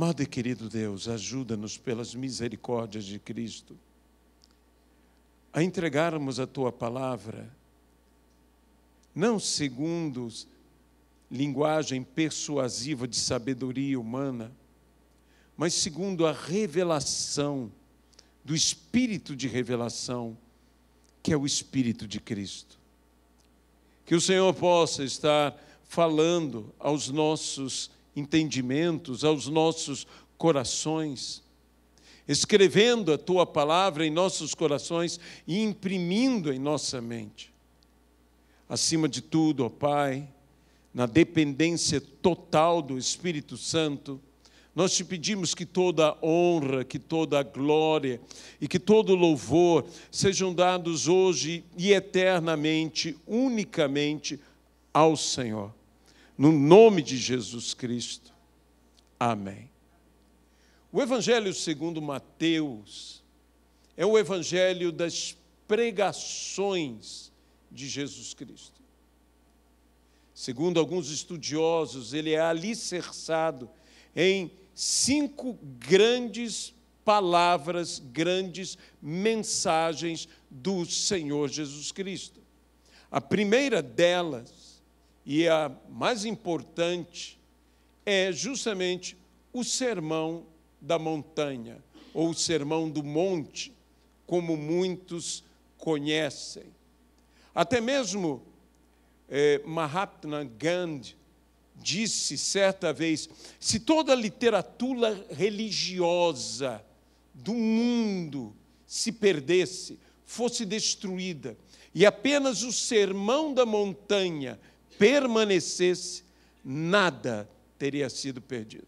Amado e querido Deus, ajuda-nos pelas misericórdias de Cristo a entregarmos a Tua palavra, não segundo linguagem persuasiva de sabedoria humana, mas segundo a revelação do Espírito de revelação, que é o Espírito de Cristo. Que o Senhor possa estar falando aos nossos entendimentos, aos nossos corações, escrevendo a Tua palavra em nossos corações e imprimindo em nossa mente. Acima de tudo, ó Pai, na dependência total do Espírito Santo, nós te pedimos que toda a honra, que toda a glória e que todo o louvor sejam dados hoje e eternamente, unicamente ao Senhor. No nome de Jesus Cristo. Amém. O Evangelho segundo Mateus é o Evangelho das pregações de Jesus Cristo. Segundo alguns estudiosos, ele é alicerçado em 5 grandes palavras, grandes mensagens do Senhor Jesus Cristo. A primeira delas, e a mais importante, é justamente o Sermão da Montanha, ou o Sermão do Monte, como muitos conhecem. Até mesmo Mahatma Gandhi disse certa vez: se toda a literatura religiosa do mundo se perdesse, fosse destruída, e apenas o Sermão da Montanha permanecesse, nada teria sido perdido.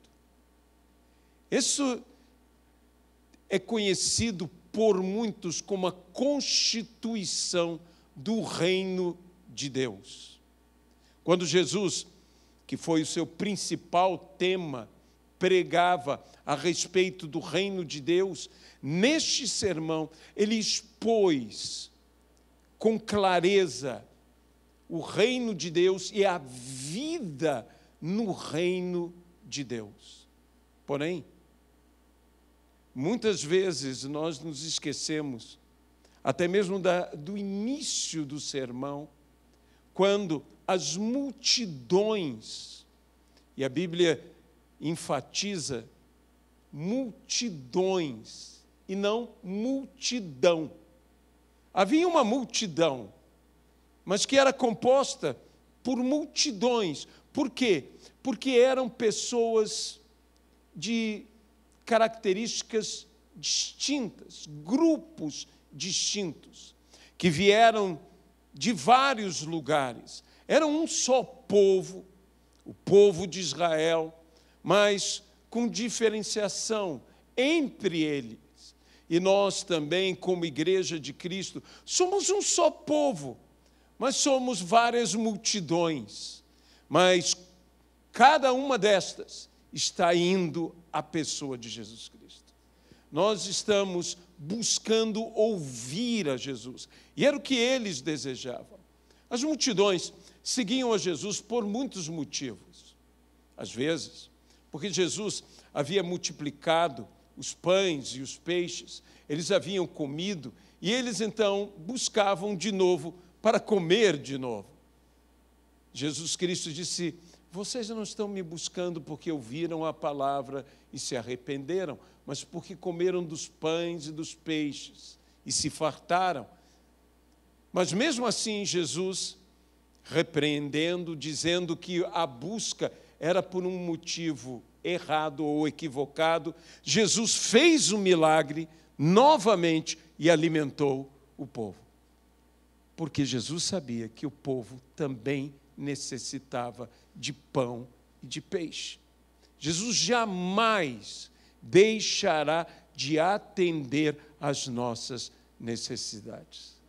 Isso é conhecido por muitos como a constituição do reino de Deus. Quando Jesus, que foi o seu principal tema, pregava a respeito do reino de Deus, neste sermão ele expôs com clareza o reino de Deus e a vida no reino de Deus. Porém, muitas vezes nós nos esquecemos, até mesmo do início do sermão, quando as multidões, e a Bíblia enfatiza multidões e não multidão. Havia uma multidão, mas que era composta por multidões. Por quê? Porque eram pessoas de características distintas, grupos distintos, que vieram de vários lugares. Era um só povo, o povo de Israel, mas com diferenciação entre eles. E nós também, como Igreja de Cristo, somos um só povo, mas somos várias multidões. Mas cada uma destas está indo à pessoa de Jesus Cristo. Nós estamos buscando ouvir a Jesus. E era o que eles desejavam. As multidões seguiam a Jesus por muitos motivos. Às vezes, porque Jesus havia multiplicado os pães e os peixes, eles haviam comido, e eles então buscavam de novo para comer de novo. Jesus Cristo disse: vocês não estão me buscando porque ouviram a palavra e se arrependeram, mas porque comeram dos pães e dos peixes e se fartaram. Mas mesmo assim, Jesus, repreendendo, dizendo que a busca era por um motivo errado ou equivocado, Jesus fez um milagre novamente e alimentou o povo. Porque Jesus sabia que o povo também necessitava de pão e de peixe. Jesus jamais deixará de atender às nossas necessidades.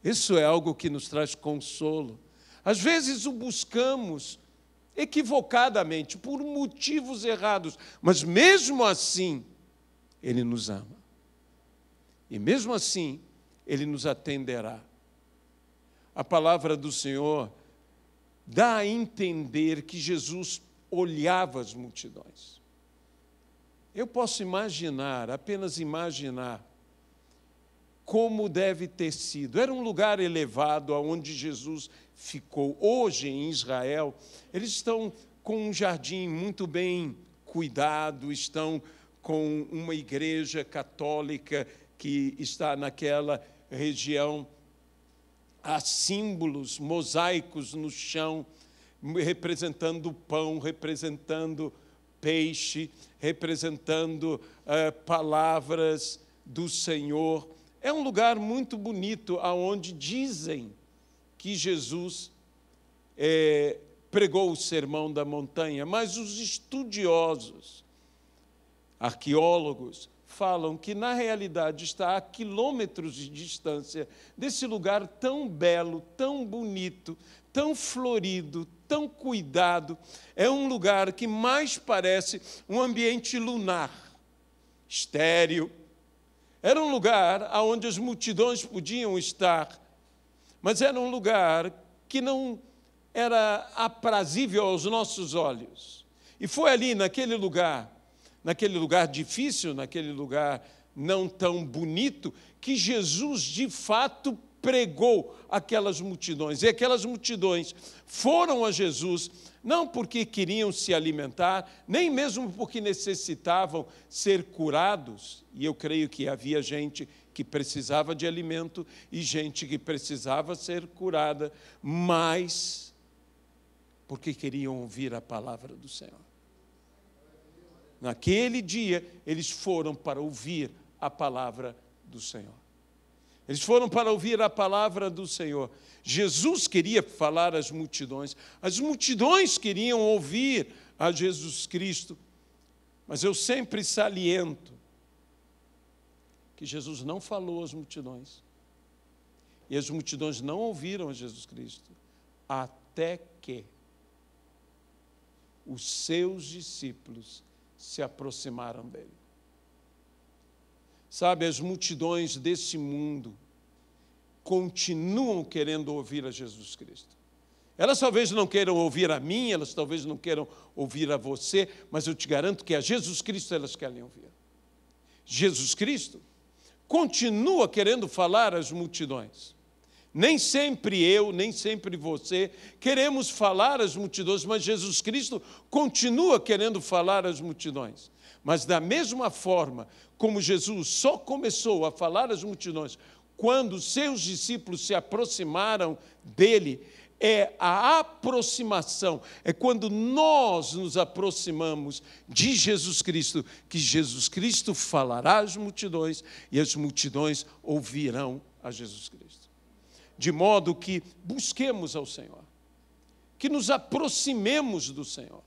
Isso é algo que nos traz consolo. Às vezes o buscamos equivocadamente, por motivos errados, mas mesmo assim, Ele nos ama. E mesmo assim, Ele nos atenderá. A palavra do Senhor dá a entender que Jesus olhava as multidões. Eu posso imaginar, apenas imaginar, como deve ter sido. Era um lugar elevado onde Jesus ficou. Hoje, em Israel, eles estão com um jardim muito bem cuidado, estão com uma igreja católica que está naquela região. Há símbolos mosaicos no chão, representando pão, representando peixe, representando palavras do Senhor. É um lugar muito bonito, onde dizem que Jesus pregou o Sermão da Montanha, mas os estudiosos, arqueólogos, falam que, na realidade, está a quilômetros de distância desse lugar tão belo, tão bonito, tão florido, tão cuidado. É um lugar que mais parece um ambiente lunar, estéril. Era um lugar onde as multidões podiam estar, mas era um lugar que não era aprazível aos nossos olhos. E foi ali, naquele lugar difícil, naquele lugar não tão bonito, que Jesus, de fato, pregou aquelas multidões. E aquelas multidões foram a Jesus, não porque queriam se alimentar, nem mesmo porque necessitavam ser curados. E eu creio que havia gente que precisava de alimento e gente que precisava ser curada, mas porque queriam ouvir a palavra do Senhor. Naquele dia, eles foram para ouvir a palavra do Senhor. Eles foram para ouvir a palavra do Senhor. Jesus queria falar às multidões. As multidões queriam ouvir a Jesus Cristo. Mas eu sempre saliento que Jesus não falou às multidões. E as multidões não ouviram a Jesus Cristo. Até que os seus discípulos se aproximaram dele. Sabe, as multidões desse mundo continuam querendo ouvir a Jesus Cristo. Elas talvez não queiram ouvir a mim, elas talvez não queiram ouvir a você, mas eu te garanto que a Jesus Cristo elas querem ouvir. Jesus Cristo continua querendo falar às multidões. Nem sempre eu, nem sempre você queremos falar às multidões, mas Jesus Cristo continua querendo falar às multidões. Mas da mesma forma como Jesus só começou a falar às multidões quando seus discípulos se aproximaram dele, é a aproximação, é quando nós nos aproximamos de Jesus Cristo, que Jesus Cristo falará às multidões e as multidões ouvirão a Jesus Cristo. De modo que busquemos ao Senhor, que nos aproximemos do Senhor.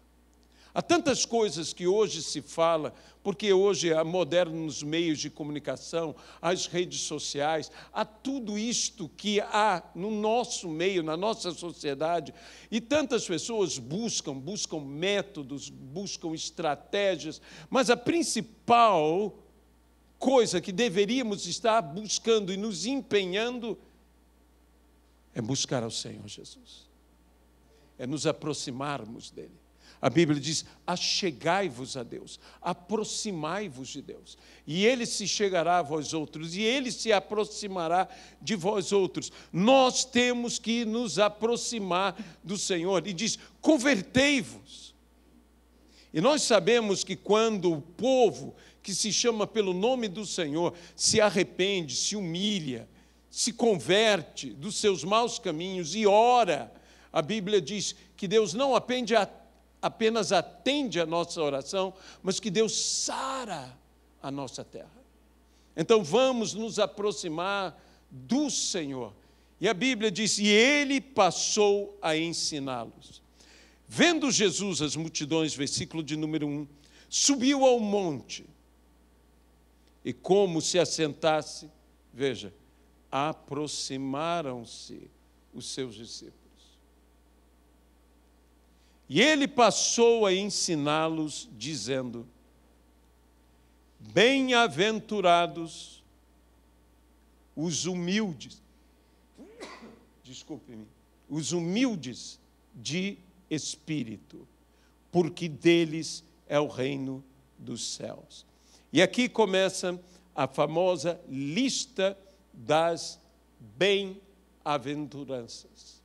Há tantas coisas que hoje se fala, porque hoje há modernos meios de comunicação, as redes sociais, há tudo isto que há no nosso meio, na nossa sociedade, e tantas pessoas buscam métodos, buscam estratégias, mas a principal coisa que deveríamos estar buscando e nos empenhando é buscar ao Senhor Jesus, é nos aproximarmos dele. A Bíblia diz, achegai-vos a Deus, aproximai-vos de Deus, e Ele se chegará a vós outros, e Ele se aproximará de vós outros. Nós temos que nos aproximar do Senhor, e diz, convertei-vos. E nós sabemos que quando o povo que se chama pelo nome do Senhor se arrepende, se humilha, se converte dos seus maus caminhos e ora, a Bíblia diz que Deus não apenas atende a nossa oração, mas que Deus sara a nossa terra. Então vamos nos aproximar do Senhor. E a Bíblia diz, e Ele passou a ensiná-los. Vendo Jesus as multidões, versículo de número 1, subiu ao monte, e como se assentasse, veja, aproximaram-se os seus discípulos. E ele passou a ensiná-los, dizendo, bem-aventurados os humildes, os humildes de espírito, porque deles é o reino dos céus. E aqui começa a famosa lista das bem-aventuranças.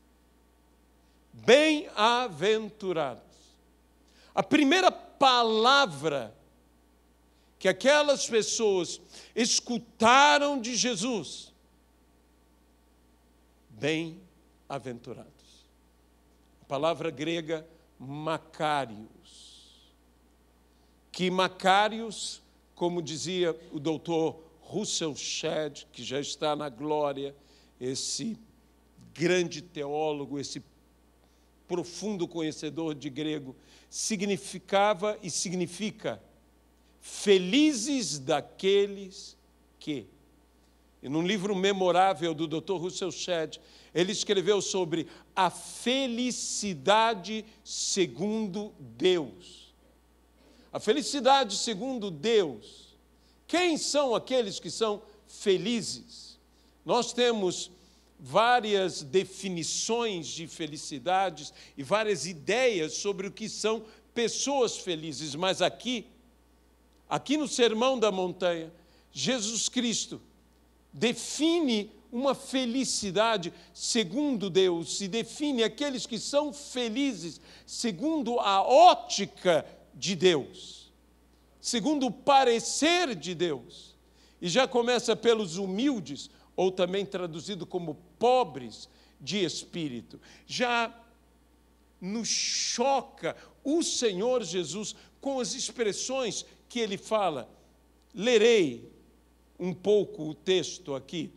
Bem-aventurados. A primeira palavra que aquelas pessoas escutaram de Jesus, bem-aventurados. A palavra grega Macários. Que Macários, como dizia o doutor Russell Shedd, que já está na glória, esse grande teólogo, esse profundo conhecedor de grego, significava e significa felizes daqueles que. E num livro memorável do Dr. Russell Shedd, ele escreveu sobre a felicidade segundo Deus. A felicidade segundo Deus. Quem são aqueles que são felizes? Nós temos várias definições de felicidades e várias ideias sobre o que são pessoas felizes, mas aqui no Sermão da Montanha, Jesus Cristo define uma felicidade segundo Deus, e define aqueles que são felizes segundo a ótica de Deus, segundo o parecer de Deus. E já começa pelos humildes, ou também traduzido como pobres de espírito. Já nos choca o Senhor Jesus com as expressões que ele fala. Lerei um pouco o texto aqui.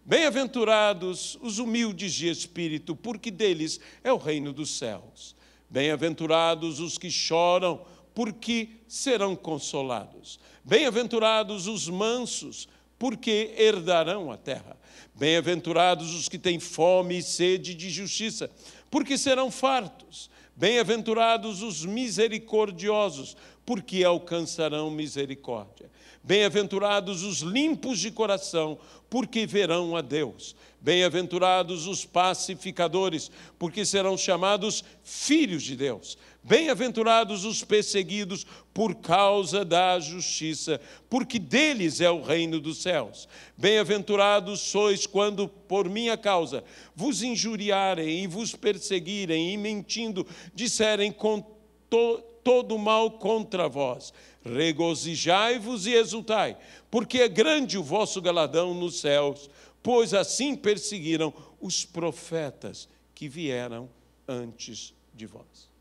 Bem-aventurados os humildes de espírito, porque deles é o reino dos céus. Bem-aventurados os que choram, porque serão consolados. Bem-aventurados os mansos, porque herdarão a terra. Bem-aventurados os que têm fome e sede de justiça, porque serão fartos. Bem-aventurados os misericordiosos, porque alcançarão misericórdia. Bem-aventurados os limpos de coração, porque verão a Deus. Bem-aventurados os pacificadores, porque serão chamados filhos de Deus. Bem-aventurados os perseguidos por causa da justiça, porque deles é o reino dos céus. Bem-aventurados sois quando, por minha causa, vos injuriarem e vos perseguirem e, mentindo, disserem todo mal contra vós. Regozijai-vos e exultai, porque é grande o vosso galardão nos céus, pois assim perseguiram os profetas que vieram antes de vós.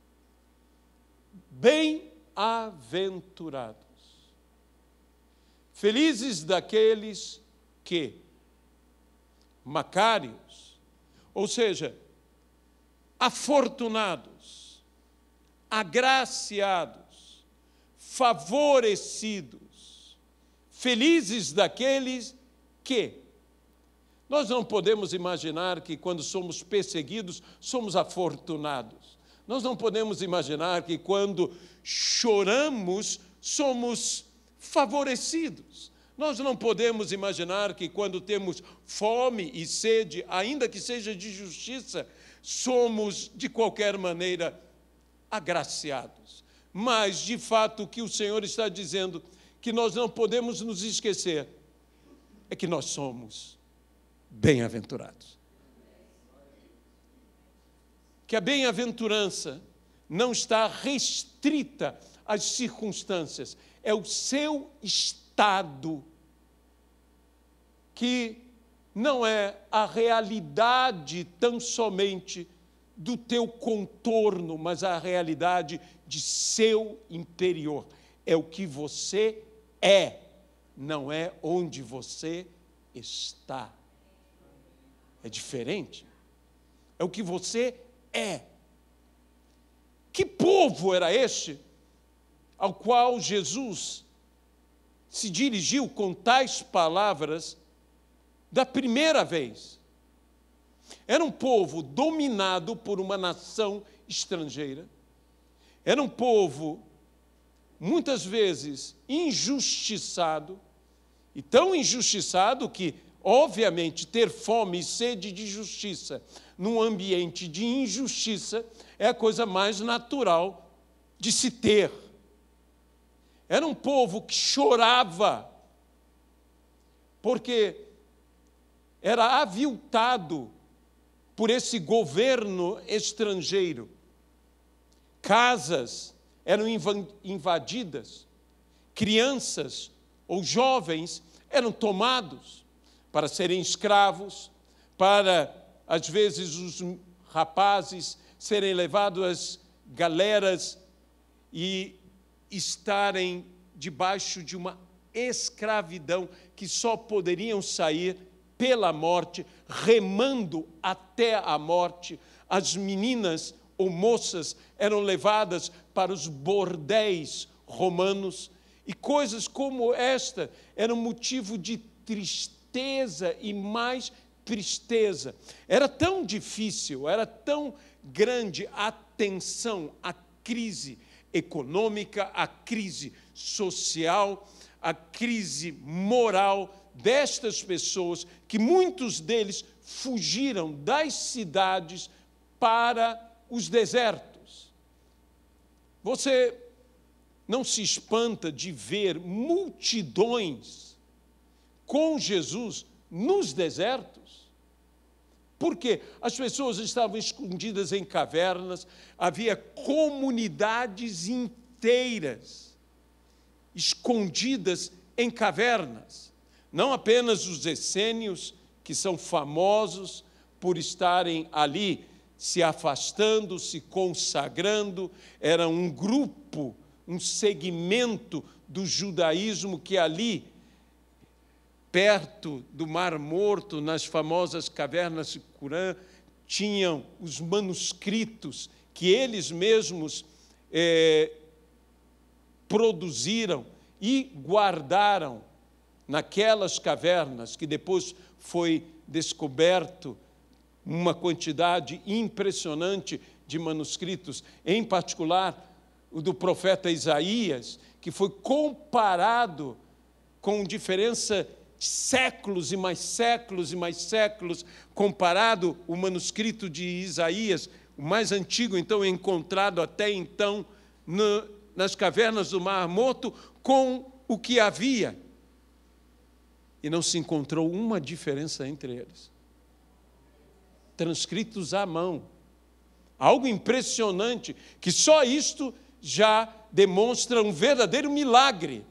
Bem-aventurados, felizes daqueles que, macários, ou seja, afortunados, agraciados, favorecidos, felizes daqueles que. Nós não podemos imaginar que quando somos perseguidos, somos afortunados. Nós não podemos imaginar que quando choramos, somos favorecidos. Nós não podemos imaginar que quando temos fome e sede, ainda que seja de justiça, somos, de qualquer maneira, agraciados. Mas, de fato, o que o Senhor está dizendo, que nós não podemos nos esquecer, é que nós somos bem-aventurados. Que a bem-aventurança não está restrita às circunstâncias, é o seu estado, que não é a realidade tão somente do teu contorno, mas a realidade de seu interior. É o que você é, não é onde você está. É diferente. É o que você é. Que povo era este ao qual Jesus se dirigiu com tais palavras da primeira vez? Era um povo dominado por uma nação estrangeira. Era um povo, muitas vezes, injustiçado, e tão injustiçado que, obviamente, ter fome e sede de justiça num ambiente de injustiça é a coisa mais natural de se ter. Era um povo que chorava, porque era aviltado por esse governo estrangeiro. Casas eram invadidas, crianças ou jovens eram tomados para serem escravos, para, às vezes, os rapazes serem levados às galeras e estarem debaixo de uma escravidão que só poderiam sair pela morte, remando até a morte. As meninas ou moças eram levadas para os bordéis romanos, e coisas como esta eram motivo de tristeza e mais tristeza. Era tão difícil, era tão grande a tensão, a crise econômica, a crise social, a crise moral destas pessoas, que muitos deles fugiram das cidades para os desertos. Você não se espanta de ver multidões com Jesus nos desertos? Porque as pessoas estavam escondidas em cavernas, havia comunidades inteiras escondidas em cavernas. Não apenas os essênios, que são famosos por estarem ali se afastando, se consagrando, era um grupo, um segmento do judaísmo que ali, perto do Mar Morto, nas famosas cavernas de Qumran, tinham os manuscritos que eles mesmos produziram e guardaram naquelas cavernas, que depois foi descoberto uma quantidade impressionante de manuscritos, em particular o do profeta Isaías, que foi comparado com diferença de séculos e mais séculos e mais séculos, comparado o manuscrito de Isaías, o mais antigo, então, encontrado até então nas cavernas do Mar Morto, com o que havia. E não se encontrou uma diferença entre eles. Transcritos à mão. Algo impressionante, que só isto já demonstra um verdadeiro milagre.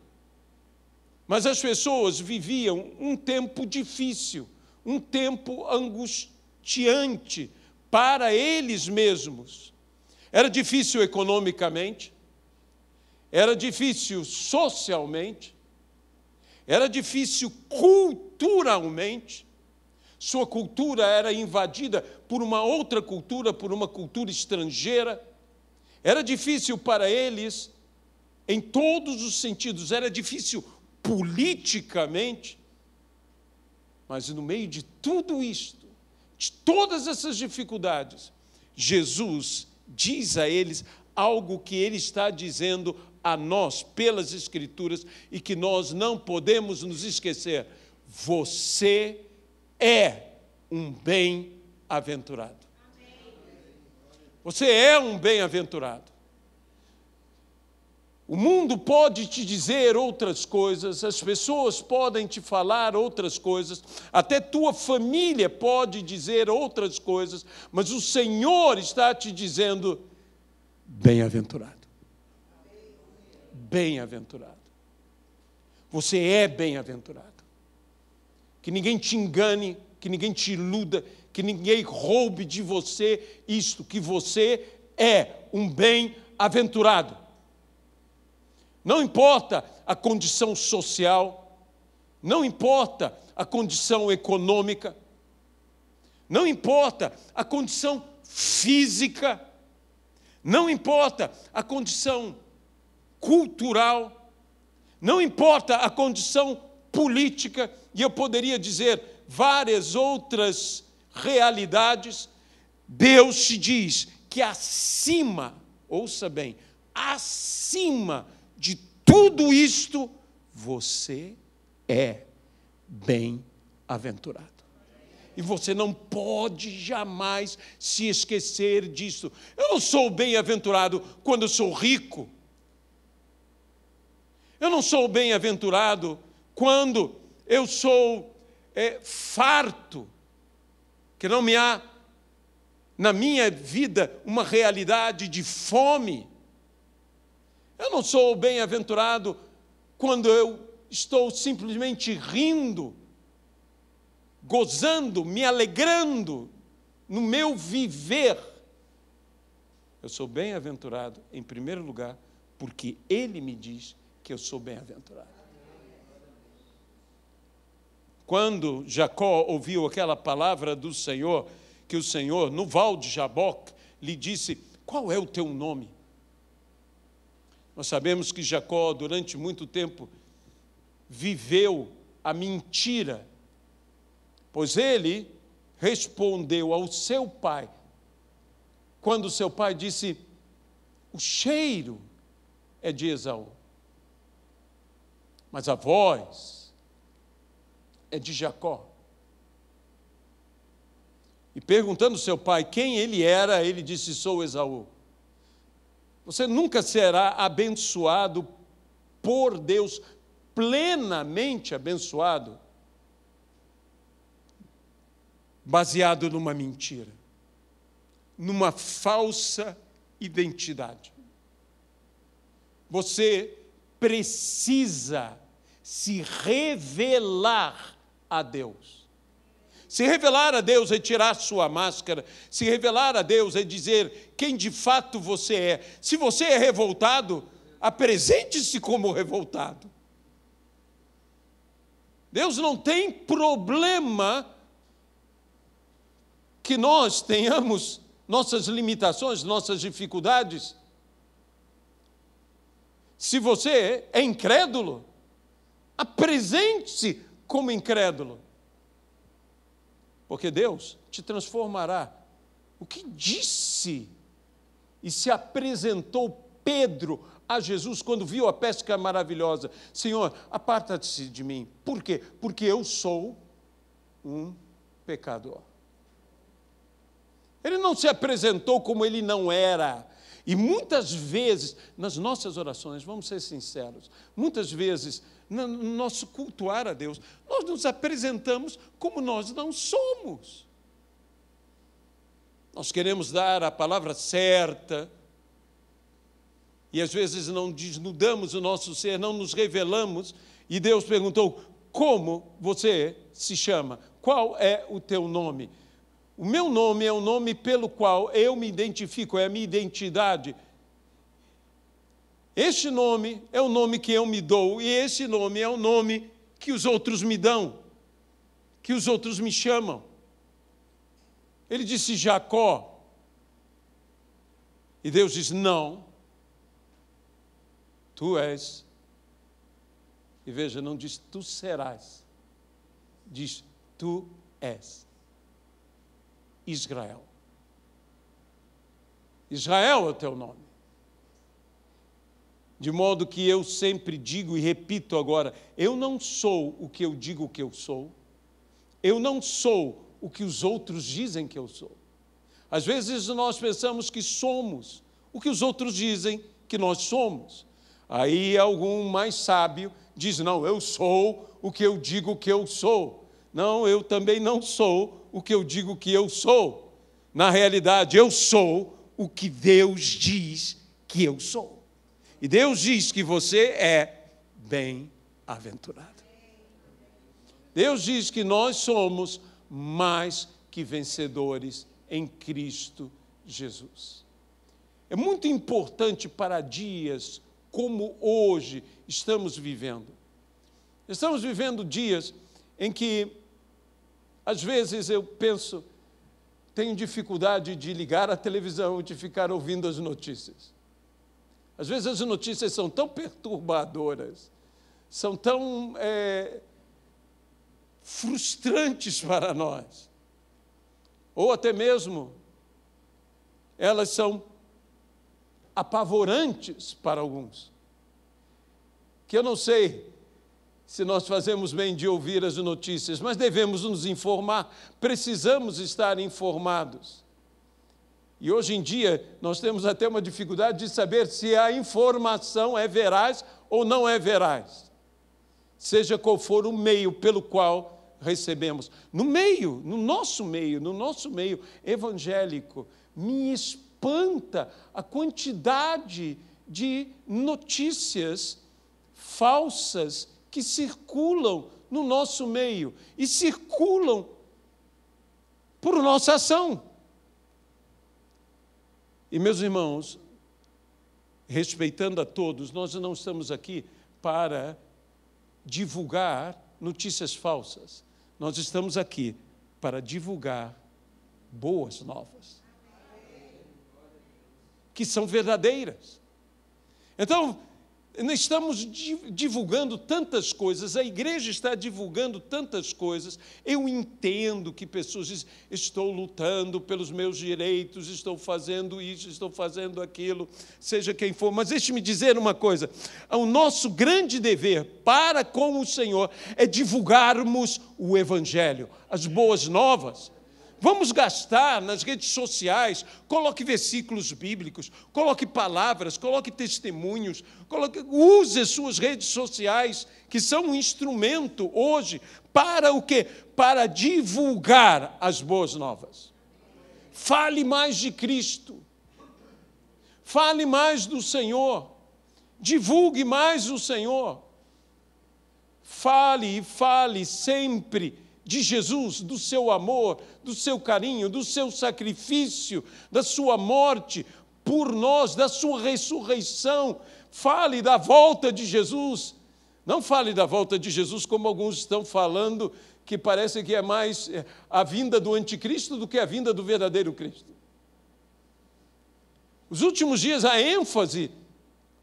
Mas as pessoas viviam um tempo difícil, um tempo angustiante para eles mesmos. Era difícil economicamente, era difícil socialmente, era difícil culturalmente. Sua cultura era invadida por uma outra cultura, por uma cultura estrangeira. Era difícil para eles em todos os sentidos, era difícil politicamente. Mas no meio de tudo isto, de todas essas dificuldades, Jesus diz a eles algo que ele está dizendo a nós pelas Escrituras e que nós não podemos nos esquecer. Você é um bem-aventurado. Você é um bem-aventurado. O mundo pode te dizer outras coisas, as pessoas podem te falar outras coisas, até tua família pode dizer outras coisas, mas o Senhor está te dizendo: bem-aventurado. Bem-aventurado. Você é bem-aventurado. Que ninguém te engane, que ninguém te iluda, que ninguém roube de você isto, que você é um bem-aventurado. Não importa a condição social, não importa a condição econômica, não importa a condição física, não importa a condição cultural, não importa a condição política, e eu poderia dizer várias outras realidades. Deus te diz que acima, ouça bem, acima de tudo isto, você é bem-aventurado. E você não pode jamais se esquecer disso. Eu não sou bem-aventurado quando eu sou rico. Eu não sou bem-aventurado quando eu sou farto, que não me há na minha vida uma realidade de fome. Eu não sou bem-aventurado quando eu estou simplesmente rindo, gozando, me alegrando no meu viver. Eu sou bem-aventurado, em primeiro lugar, porque Ele me diz que eu sou bem-aventurado. Quando Jacó ouviu aquela palavra do Senhor, que o Senhor, no val de Jaboque, lhe disse: qual é o teu nome? Nós sabemos que Jacó, durante muito tempo, viveu a mentira, pois ele respondeu ao seu pai, quando seu pai disse: o cheiro é de Esaú, mas a voz é de Jacó. E perguntando ao seu pai quem ele era, ele disse: sou Esaú. Você nunca será abençoado por Deus, plenamente abençoado, baseado numa mentira, numa falsa identidade. Você precisa se revelar a Deus. Se revelar a Deus é tirar sua máscara. Se revelar a Deus é dizer quem de fato você é. Se você é revoltado, apresente-se como revoltado. Deus não tem problema que nós tenhamos nossas limitações, nossas dificuldades. Se você é incrédulo, apresente-se como incrédulo. Porque Deus te transformará. O que disse e se apresentou Pedro a Jesus quando viu a pesca maravilhosa? Senhor, aparta-se de mim. Por quê? Porque eu sou um pecador. Ele não se apresentou como ele não era. E muitas vezes, nas nossas orações, vamos ser sinceros, muitas vezes, no nosso cultuar a Deus, nós nos apresentamos como nós não somos. Nós queremos dar a palavra certa, e às vezes não desnudamos o nosso ser, não nos revelamos, e Deus perguntou: como você se chama? Qual é o teu nome? O meu nome é o nome pelo qual eu me identifico, é a minha identidade. Este nome é o nome que eu me dou, e esse nome é o nome que os outros me dão, que os outros me chamam. Ele disse Jacó, e Deus diz: não, tu és. E veja, não diz tu serás, diz tu és. Israel. Israel é o teu nome. De modo que eu sempre digo e repito agora: eu não sou o que eu digo que eu sou. Eu não sou o que os outros dizem que eu sou. Às vezes nós pensamos que somos o que os outros dizem que nós somos. Aí algum mais sábio diz: não, eu sou o que eu digo que eu sou. Não, eu também não sou o que eu digo que eu sou. Na realidade, eu sou o que Deus diz que eu sou. E Deus diz que você é bem-aventurado. Deus diz que nós somos mais que vencedores em Cristo Jesus. É muito importante para dias como hoje estamos vivendo. Estamos vivendo dias em que às vezes eu penso, tenho dificuldade de ligar a televisão e de ficar ouvindo as notícias. Às vezes as notícias são tão perturbadoras, são tão frustrantes para nós. Ou até mesmo, elas são apavorantes para alguns. Que eu não sei se nós fazemos bem de ouvir as notícias, mas devemos nos informar, precisamos estar informados. E hoje em dia nós temos até uma dificuldade de saber se a informação é veraz ou não é veraz. Seja qual for o meio pelo qual recebemos. No nosso meio evangélico, me espanta a quantidade de notícias falsas que circulam no nosso meio e circulam por nossa ação. E, meus irmãos, respeitando a todos, nós não estamos aqui para divulgar notícias falsas. Nós estamos aqui para divulgar boas novas, que são verdadeiras. Então, estamos divulgando tantas coisas, a igreja está divulgando tantas coisas. Eu entendo que pessoas dizem, estou lutando pelos meus direitos, estou fazendo isso, estou fazendo aquilo, seja quem for. Mas deixe-me dizer uma coisa, o nosso grande dever para com o Senhor é divulgarmos o Evangelho, as boas novas. Vamos gastar nas redes sociais, coloque versículos bíblicos, coloque palavras, coloque testemunhos, use as suas redes sociais, que são um instrumento hoje para o quê? Para divulgar as boas novas. Fale mais de Cristo, fale mais do Senhor, divulgue mais o Senhor. Fale sempre de Jesus, do seu amor, do seu carinho, do seu sacrifício, da sua morte por nós, da sua ressurreição. Fale da volta de Jesus. Não fale da volta de Jesus como alguns estão falando, que parece que é mais a vinda do anticristo do que a vinda do verdadeiro Cristo. Os últimos dias, a ênfase,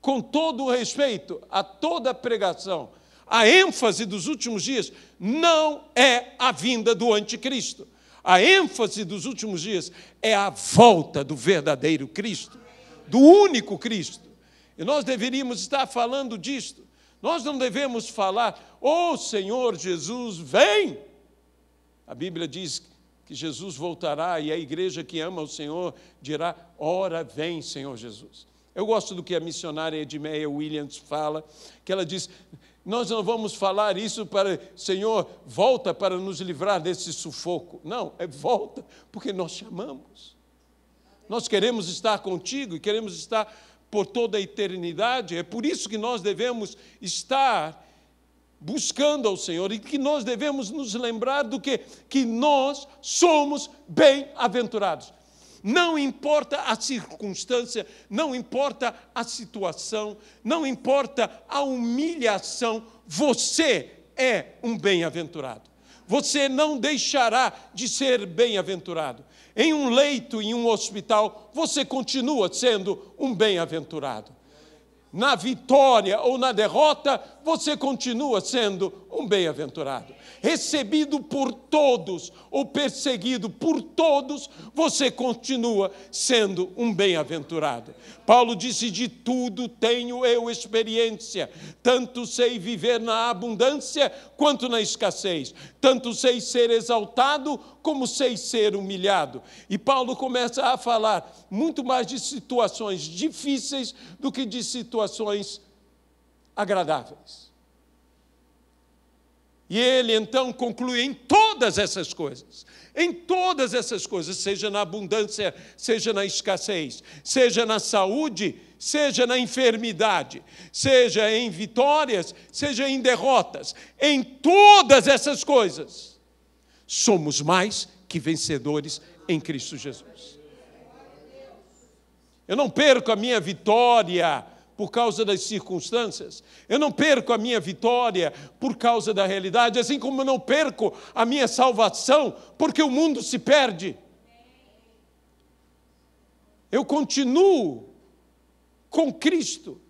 com todo o respeito a toda a pregação, a ênfase dos últimos dias não é a vinda do anticristo. A ênfase dos últimos dias é a volta do verdadeiro Cristo, do único Cristo. E nós deveríamos estar falando disto. Nós não devemos falar, Senhor Jesus, vem! A Bíblia diz que Jesus voltará e a igreja que ama o Senhor dirá, ora vem, Senhor Jesus. Eu gosto do que a missionária Edmeia Williams fala, que ela diz, nós não vamos falar isso para, Senhor, volta para nos livrar desse sufoco. Não, é volta porque nós chamamos. Nós queremos estar contigo e queremos estar por toda a eternidade. É por isso que nós devemos estar buscando ao Senhor e que nós devemos nos lembrar do que nós somos bem-aventurados. Não importa a circunstância, não importa a situação, não importa a humilhação, você é um bem-aventurado. Você não deixará de ser bem-aventurado. Em um leito, em um hospital, você continua sendo um bem-aventurado. Na vitória ou na derrota, você continua sendo um bem-aventurado. Recebido por todos ou perseguido por todos, você continua sendo um bem-aventurado. Paulo disse, de tudo tenho eu experiência, tanto sei viver na abundância quanto na escassez, tanto sei ser exaltado como sei ser humilhado. E Paulo começa a falar muito mais de situações difíceis do que de situações agradáveis. E ele então conclui em todas essas coisas, seja na abundância, seja na escassez, seja na saúde, seja na enfermidade, seja em vitórias, seja em derrotas, em todas essas coisas, somos mais que vencedores em Cristo Jesus. Eu não perco a minha vitória por causa das circunstâncias, eu não perco a minha vitória por causa da realidade, assim como eu não perco a minha salvação porque o mundo se perde. Eu continuo com Cristo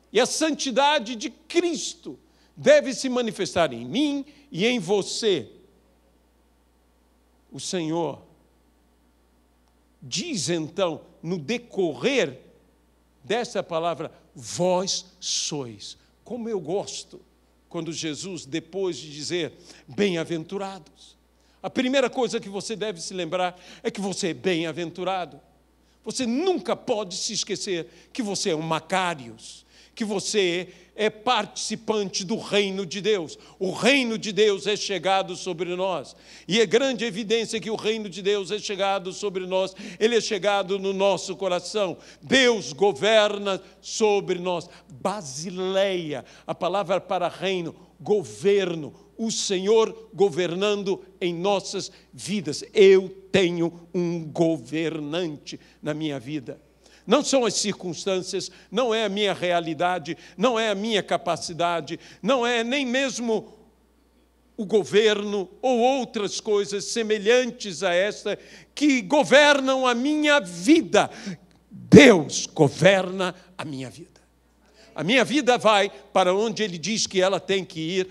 e a santidade de Cristo deve se manifestar em mim e em você. O Senhor diz então, no decorrer dessa palavra, vós sois. Como eu gosto quando Jesus, depois de dizer bem-aventurados, a primeira coisa que você deve se lembrar é que você é bem-aventurado. Você nunca pode se esquecer que você é um Macários, que você é participante do reino de Deus. O reino de Deus é chegado sobre nós. E é grande evidência que o reino de Deus é chegado sobre nós. Ele é chegado no nosso coração. Deus governa sobre nós. Basileia, a palavra para reino, governo. O Senhor governando em nossas vidas. Eu tenho um governante na minha vida. Não são as circunstâncias, não é a minha realidade, não é a minha capacidade, não é nem mesmo o governo ou outras coisas semelhantes a esta que governam a minha vida. Deus governa a minha vida. A minha vida vai para onde Ele diz que ela tem que ir.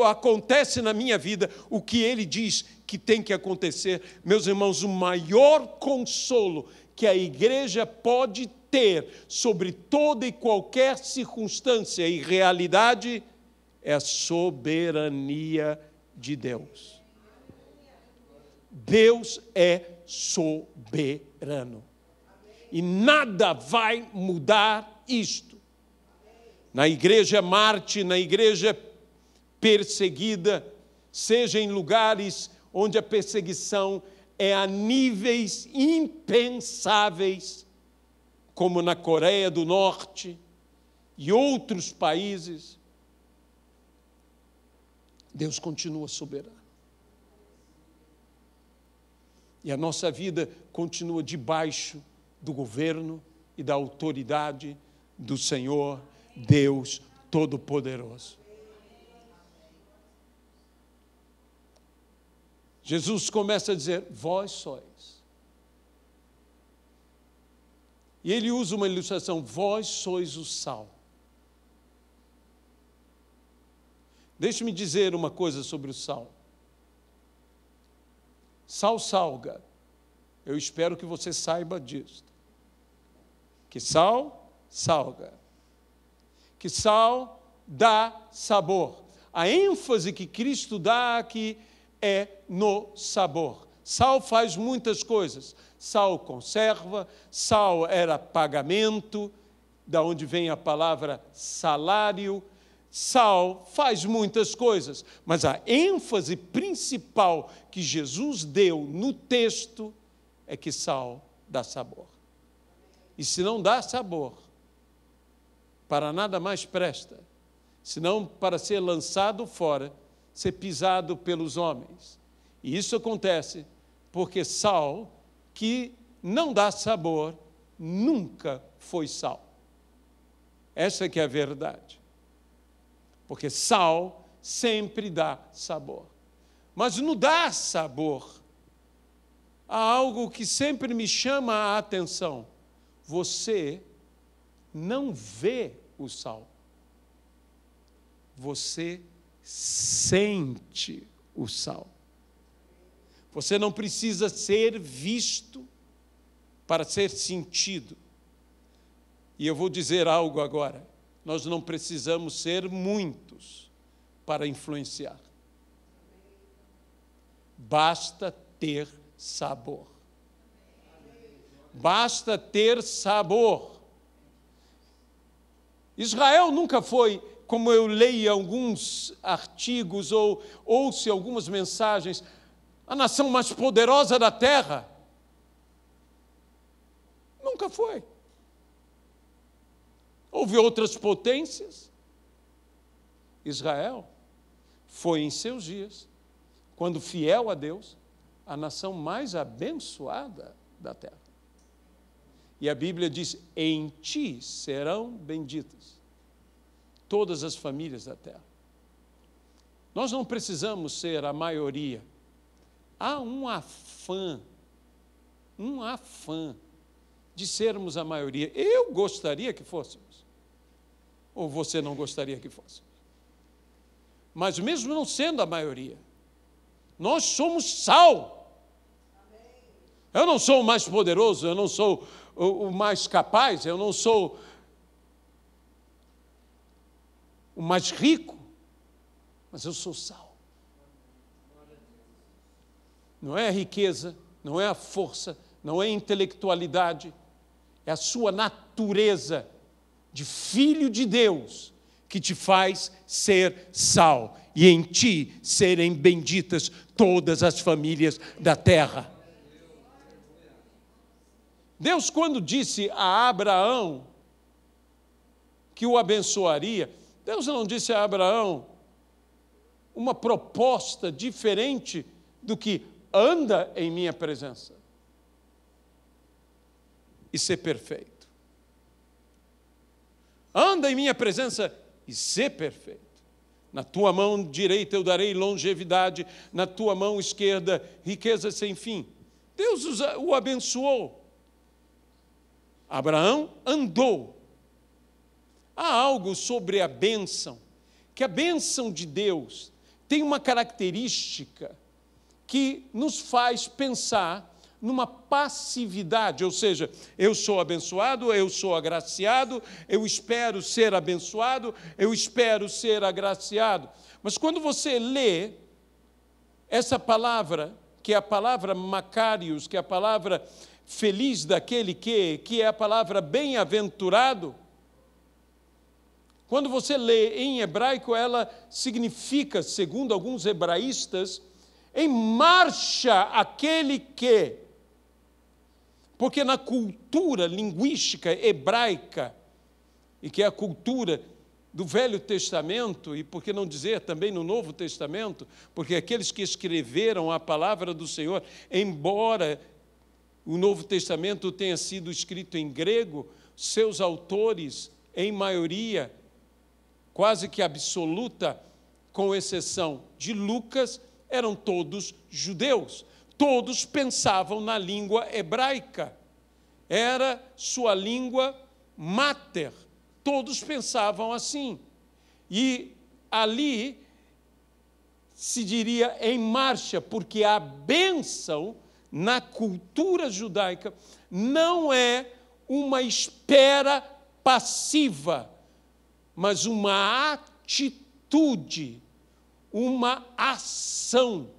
Acontece na minha vida o que Ele diz que tem que acontecer. Meus irmãos, o maior consolo que a igreja pode ter sobre toda e qualquer circunstância e realidade é a soberania de Deus. Deus é soberano. E nada vai mudar isto. Na igreja Marte, na igreja perseguida, seja em lugares onde a perseguição é a níveis impensáveis, como na Coreia do Norte e outros países, Deus continua soberano. E a nossa vida continua debaixo do governo e da autoridade do Senhor Deus Todo-Poderoso. Jesus começa a dizer, vós sois. E ele usa uma ilustração, vós sois o sal. Deixe-me dizer uma coisa sobre o sal. Sal salga. Eu espero que você saiba disso. Que sal salga. Que sal dá sabor. A ênfase que Cristo dá aqui é no sabor. Sal faz muitas coisas. Sal conserva, sal era pagamento, da onde vem a palavra salário. Sal faz muitas coisas, mas a ênfase principal que Jesus deu no texto é que sal dá sabor. E se não dá sabor, para nada mais presta, senão para ser lançado fora, ser pisado pelos homens. E isso acontece porque sal que não dá sabor nunca foi sal. Essa que é a verdade. Porque sal sempre dá sabor. Mas no dar sabor, há algo que sempre me chama a atenção. Você não vê o sal. Você sente o sal. Você não precisa ser visto para ser sentido. E eu vou dizer algo agora. Nós não precisamos ser muitos para influenciar. Basta ter sabor. Basta ter sabor. Israel nunca foi, como eu leio alguns artigos ou ouço algumas mensagens, a nação mais poderosa da terra. Nunca foi. Houve outras potências. Israel foi, em seus dias, quando fiel a Deus, a nação mais abençoada da terra. E a Bíblia diz, em ti serão benditas todas as famílias da terra. Nós não precisamos ser a maioria. Há um afã de sermos a maioria. Eu gostaria que fôssemos. Ou você não gostaria que fosse? Mas mesmo não sendo a maioria, nós somos sal. Eu não sou o mais poderoso, eu não sou o mais capaz, eu não sou o mais rico, mas eu sou sal. Não é a riqueza, não é a força, não é a intelectualidade, É a sua natureza de filho de Deus que te faz ser sal, e em ti serem benditas todas as famílias da terra. Deus, quando disse a Abraão que o abençoaria, Deus não disse a Abraão uma proposta diferente do que anda em minha presença e ser perfeito. Anda em minha presença e ser perfeito. Na tua mão direita eu darei longevidade, na tua mão esquerda riqueza sem fim. Deus o abençoou. Abraão andou. Há algo sobre a bênção, que a bênção de Deus tem uma característica que nos faz pensar numa passividade, ou seja, eu sou abençoado, eu sou agraciado, eu espero ser abençoado, eu espero ser agraciado. Mas quando você lê essa palavra, que é a palavra Macarios, que é a palavra feliz daquele que é a palavra bem-aventurado, quando você lê em hebraico, ela significa, segundo alguns hebraístas, em marcha aquele que. Porque na cultura linguística hebraica, e que é a cultura do Velho Testamento, e por que não dizer também no Novo Testamento, porque aqueles que escreveram a palavra do Senhor, embora o Novo Testamento tenha sido escrito em grego, seus autores, em maioria, quase que absoluta, com exceção de Lucas, eram todos judeus. Todos pensavam na língua hebraica. Era sua língua máter. Todos pensavam assim. E ali se diria em marcha, porque a bênção na cultura judaica não é uma espera passiva, mas uma atitude, uma ação.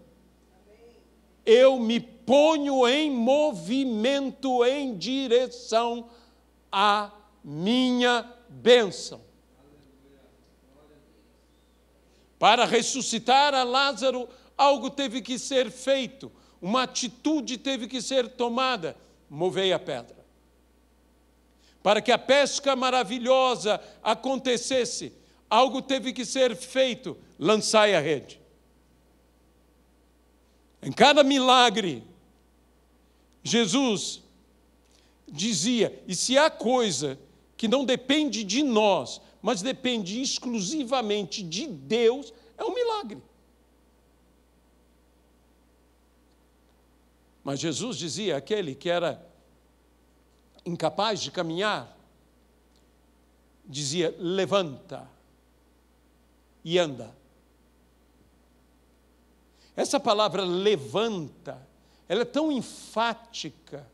Eu me ponho em movimento em direção à minha bênção. Para ressuscitar a Lázaro, algo teve que ser feito, uma atitude teve que ser tomada. Movei a pedra. Para que a pesca maravilhosa acontecesse, algo teve que ser feito. Lançai a rede. Em cada milagre, Jesus dizia, e se há coisa que não depende de nós, mas depende exclusivamente de Deus, é um milagre. Mas Jesus dizia, aquele que era incapaz de caminhar, dizia, levanta e anda. Essa palavra levanta, ela é tão enfática,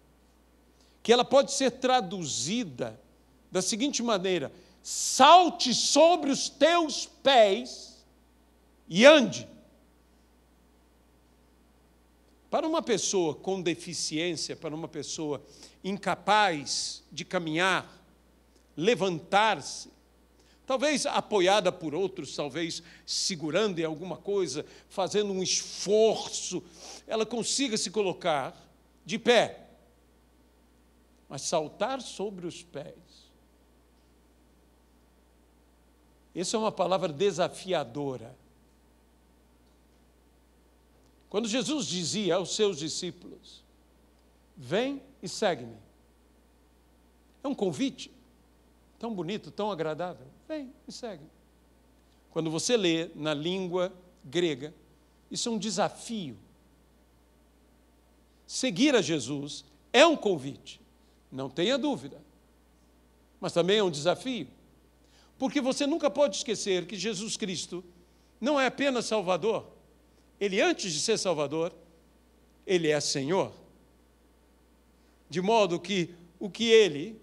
que ela pode ser traduzida da seguinte maneira: salte sobre os teus pés e ande. Para uma pessoa com deficiência, para uma pessoa incapaz de caminhar, levantar-se, talvez apoiada por outros, talvez segurando em alguma coisa, fazendo um esforço, ela consiga se colocar de pé. Mas saltar sobre os pés, essa é uma palavra desafiadora. Quando Jesus dizia aos seus discípulos, vem e segue-me, é um convite tão bonito, tão agradável. Vem e segue. Quando você lê na língua grega, isso é um desafio. Seguir a Jesus é um convite, não tenha dúvida, mas também é um desafio, porque você nunca pode esquecer que Jesus Cristo não é apenas Salvador. Ele, antes de ser Salvador, Ele é Senhor. De modo que o que Ele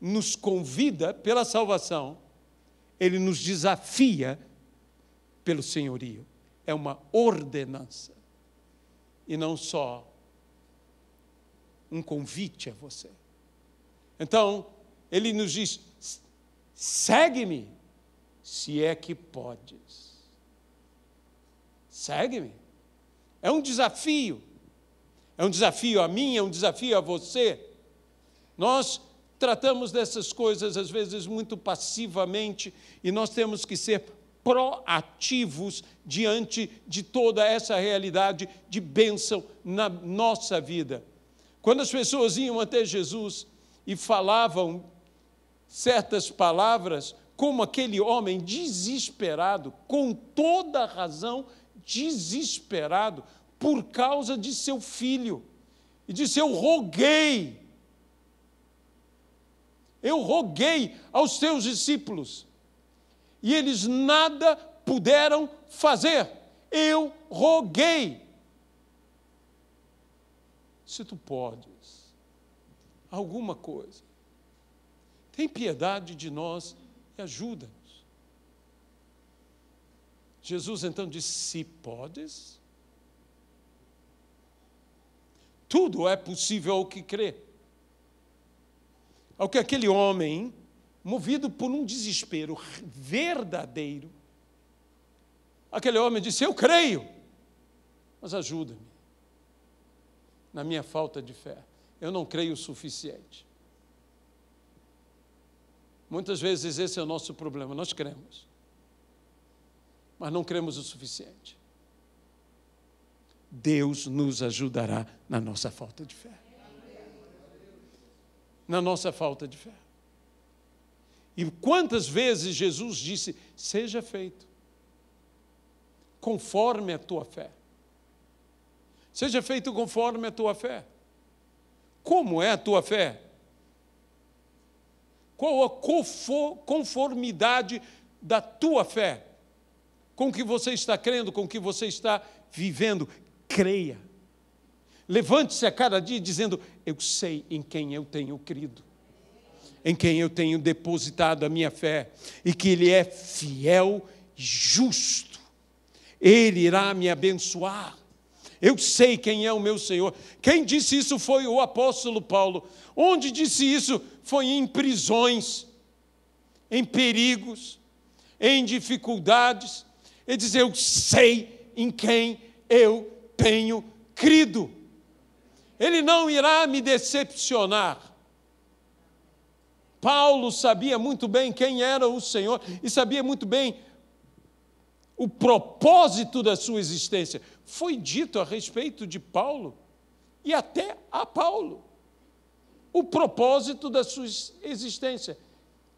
nos convida pela salvação, Ele nos desafia pelo senhorio. É uma ordenança. E não só um convite a você. Então, ele nos diz, segue-me, se é que podes. Segue-me. É um desafio. É um desafio a mim, é um desafio a você. Nós tratamos dessas coisas, às vezes, muito passivamente, e nós temos que ser proativos diante de toda essa realidade de bênção na nossa vida. Quando as pessoas iam até Jesus e falavam certas palavras, como aquele homem desesperado, com toda razão, desesperado, por causa de seu filho, e disse, eu roguei aos teus discípulos, e eles nada puderam fazer. Eu roguei. Se tu podes, alguma coisa, tem piedade de nós e ajuda-nos. Jesus então disse, se podes, tudo é possível ao que crê. Ao que aquele homem, movido por um desespero verdadeiro, aquele homem disse, eu creio, mas ajuda-me na minha falta de fé. Eu não creio o suficiente. Muitas vezes esse é o nosso problema, nós cremos, mas não cremos o suficiente. Deus nos ajudará na nossa falta de fé. Na nossa falta de fé. E quantas vezes Jesus disse, seja feito, conforme a tua fé. Seja feito conforme a tua fé. Como é a tua fé? Qual a conformidade da tua fé? Com o que você está crendo, com o que você está vivendo? Creia. Levante-se a cada dia dizendo, eu sei em quem eu tenho crido, em quem eu tenho depositado a minha fé, e que Ele é fiel e justo. Ele irá me abençoar. Eu sei quem é o meu Senhor. Quem disse isso foi o apóstolo Paulo. Onde disse isso? Foi em prisões, em perigos, em dificuldades. Ele diz, eu sei em quem eu tenho crido. Ele não irá me decepcionar. Paulo sabia muito bem quem era o Senhor e sabia muito bem o propósito da sua existência. Foi dito a respeito de Paulo e até a Paulo o propósito da sua existência.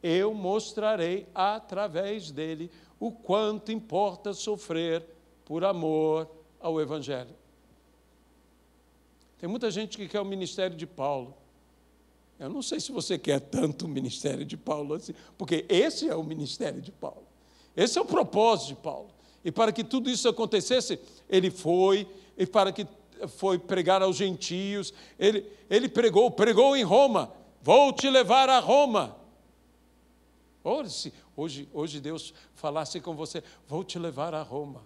Eu mostrarei através dele o quanto importa sofrer por amor ao Evangelho. Tem muita gente que quer o ministério de Paulo. Eu não sei se você quer tanto o ministério de Paulo assim, porque esse é o ministério de Paulo. Esse é o propósito de Paulo. E para que tudo isso acontecesse, ele foi, e para que foi pregar aos gentios, ele pregou em Roma. Vou te levar a Roma. Hoje Deus falasse com você, vou te levar a Roma.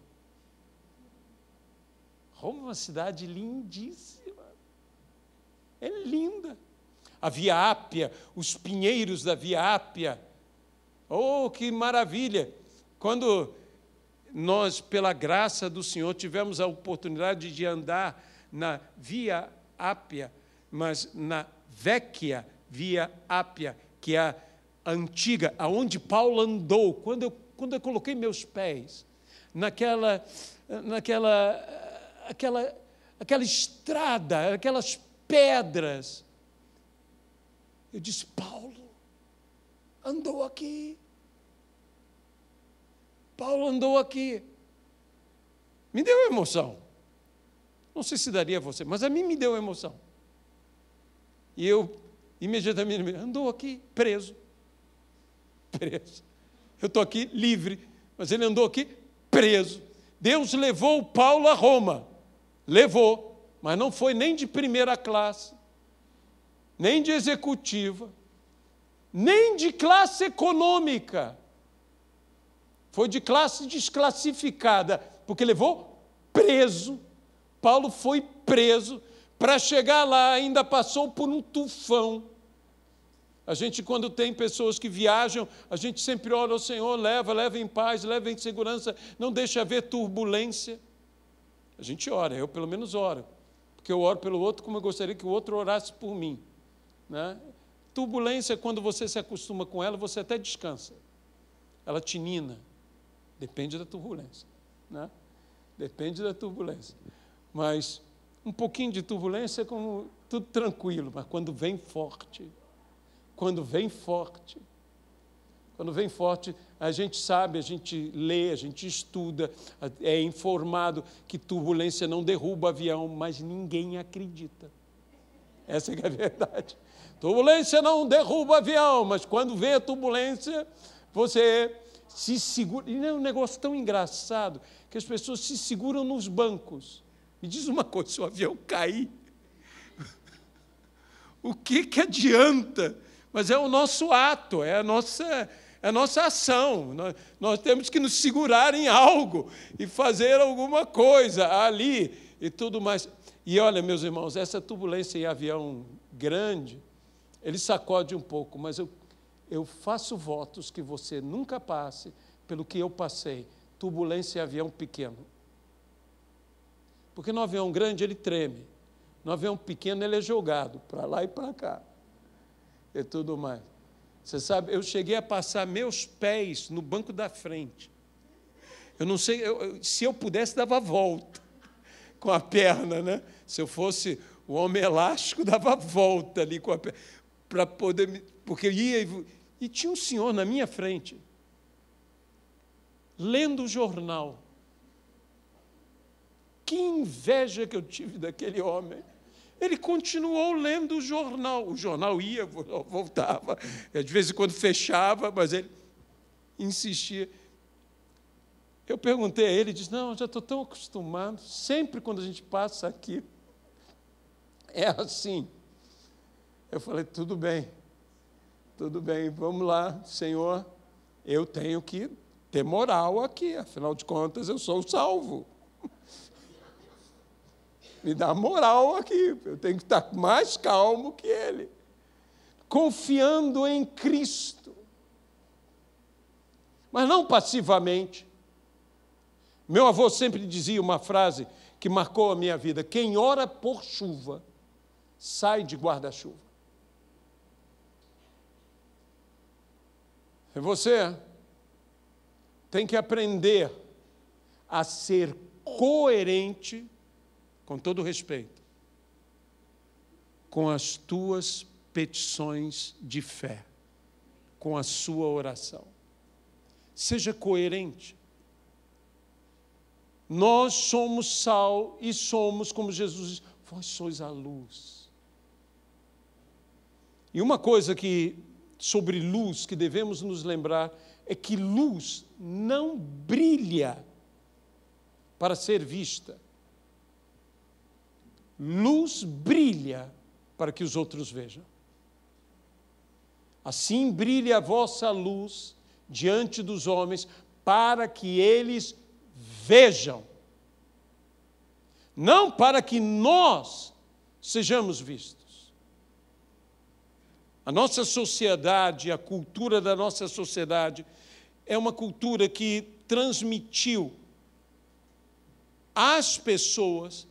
Roma é uma cidade lindíssima. É linda. A Via Ápia, os pinheiros da Via Ápia. Oh, que maravilha! Quando nós, pela graça do Senhor, tivemos a oportunidade de andar na Via Ápia, mas na Vecchia Via Ápia, que é a antiga, aonde Paulo andou, quando eu coloquei meus pés naquela estrada, aquelas pedras, eu disse, Paulo andou aqui. Paulo andou aqui. Me deu emoção. Não sei se daria a você, mas a mim me deu emoção. E eu, imediatamente, andou aqui preso. Eu estou aqui livre, mas ele andou aqui preso. Deus levou Paulo a Roma. Levou, mas não foi nem de primeira classe, nem de executiva, nem de classe econômica. Foi de classe desclassificada, porque levou preso. Paulo foi preso. Para chegar lá, ainda passou por um tufão. A gente, quando tem pessoas que viajam, a gente sempre ora ao Senhor, leva em paz, leva em segurança, não deixa haver turbulência. A gente ora, eu pelo menos oro, porque eu oro pelo outro como eu gostaria que o outro orasse por mim, né? Turbulência, quando você se acostuma com ela, você até descansa. Ela te nina, depende da turbulência, né? Depende da turbulência. Mas um pouquinho de turbulência é como tudo tranquilo, mas quando vem forte, a gente sabe, a gente lê, a gente estuda, é informado que turbulência não derruba avião, mas ninguém acredita. Essa é a verdade. Turbulência não derruba avião, mas quando vem a turbulência, você se segura. E é um negócio tão engraçado que as pessoas se seguram nos bancos. Me diz uma coisa, se o avião cair, o que adianta? Mas é o nosso ato, é a nossa ação. Nós temos que nos segurar em algo e fazer alguma coisa ali e tudo mais. E olha, meus irmãos, essa turbulência em avião grande, ele sacode um pouco, mas eu faço votos que você nunca passe pelo que eu passei, turbulência em avião pequeno. Porque no avião grande ele treme, no avião pequeno ele é jogado para lá e para cá. E tudo mais. Você sabe, eu cheguei a passar meus pés no banco da frente. Eu não sei, se eu pudesse, dava volta com a perna, né? Se eu fosse o homem elástico, dava volta ali com a perna, para poder, porque ia e tinha um senhor na minha frente, lendo o jornal. Que inveja que eu tive daquele homem. Ele continuou lendo o jornal ia, voltava, de vez em quando fechava, mas ele insistia. Eu perguntei a ele, ele disse, não, já estou tão acostumado, sempre quando a gente passa aqui, é assim. Eu falei, tudo bem, vamos lá, Senhor, eu tenho que ter moral aqui, afinal de contas eu sou salvo. Me dá moral aqui, eu tenho que estar mais calmo que ele. Confiando em Cristo. Mas não passivamente. Meu avô sempre dizia uma frase que marcou a minha vida: quem ora por chuva, sai de guarda-chuva. E você tem que aprender a ser coerente, com todo respeito, com as tuas petições de fé, com a sua oração. Seja coerente. Nós somos sal e somos, como Jesus diz, vós sois a luz. E uma coisa sobre luz que devemos nos lembrar é que luz não brilha para ser vista. Luz brilha para que os outros vejam. Assim brilha a vossa luz diante dos homens, para que eles vejam. Não para que nós sejamos vistos. A nossa sociedade, a cultura da nossa sociedade, é uma cultura que transmitiu às pessoas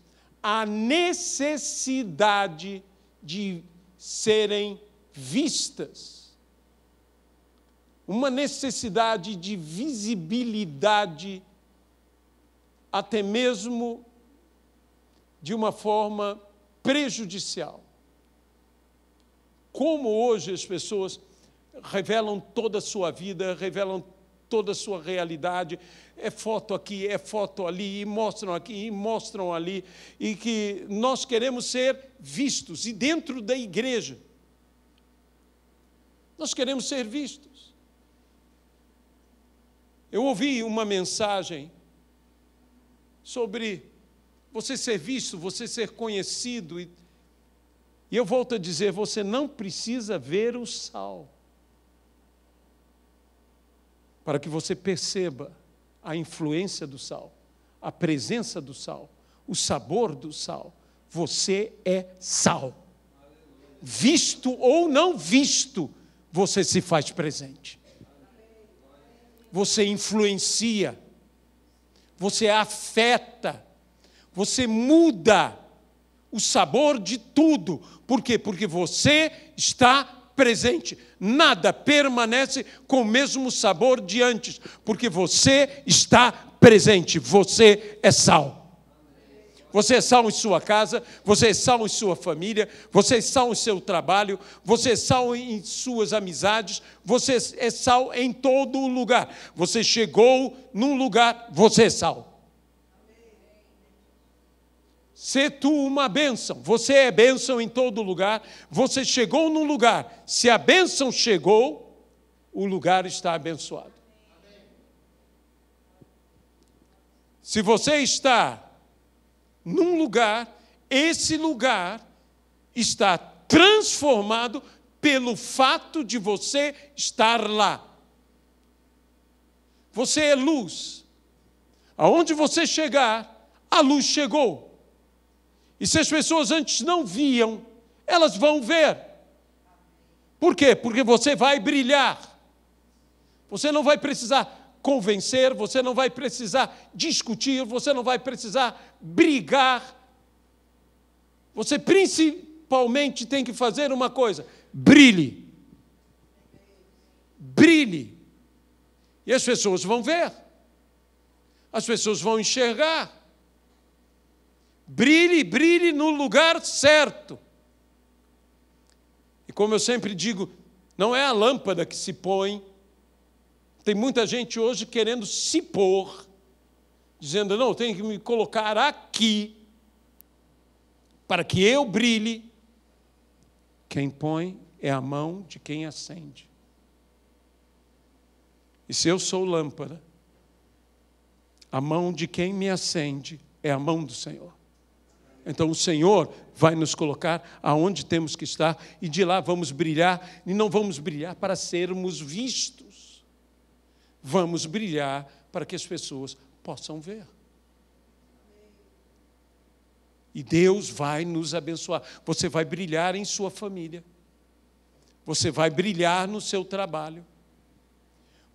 a necessidade de serem vistas, uma necessidade de visibilidade, até mesmo de uma forma prejudicial. Como hoje as pessoas revelam toda a sua vida, revelam toda a sua realidade, é foto aqui, é foto ali, e mostram aqui, e mostram ali, e que nós queremos ser vistos, e dentro da igreja, nós queremos ser vistos. Eu ouvi uma mensagem sobre você ser visto, você ser conhecido, e eu volto a dizer, você não precisa ver o sal para que você perceba a influência do sal, a presença do sal, o sabor do sal. Você é sal. Visto ou não visto, você se faz presente. Você influencia, você afeta, você muda o sabor de tudo. Por quê? Porque você está presente. Nada permanece com o mesmo sabor de antes, porque você está presente. Você é sal. Você é sal em sua casa, você é sal em sua família, você é sal em seu trabalho, você é sal em suas amizades, você é sal em todo lugar. Você chegou num lugar, você é sal. Se tu uma bênção, você é bênção em todo lugar, você chegou num lugar, se a bênção chegou, o lugar está abençoado. Se você está num lugar, esse lugar está transformado pelo fato de você estar lá. Você é luz. Aonde você chegar, a luz chegou. E se as pessoas antes não viam, elas vão ver. Por quê? Porque você vai brilhar. Você não vai precisar convencer, você não vai precisar discutir, você não vai precisar brigar. Você principalmente tem que fazer uma coisa: brilhe. Brilhe. E as pessoas vão ver. As pessoas vão enxergar. Brilhe, brilhe no lugar certo. E como eu sempre digo, não é a lâmpada que se põe. Tem muita gente hoje querendo se pôr, dizendo, não, tem que me colocar aqui, para que eu brilhe. Quem põe é a mão de quem acende. E se eu sou lâmpada, a mão de quem me acende é a mão do Senhor. Então o Senhor vai nos colocar aonde temos que estar, e de lá vamos brilhar, e não vamos brilhar para sermos vistos. Vamos brilhar para que as pessoas possam ver. E Deus vai nos abençoar. Você vai brilhar em sua família. Você vai brilhar no seu trabalho.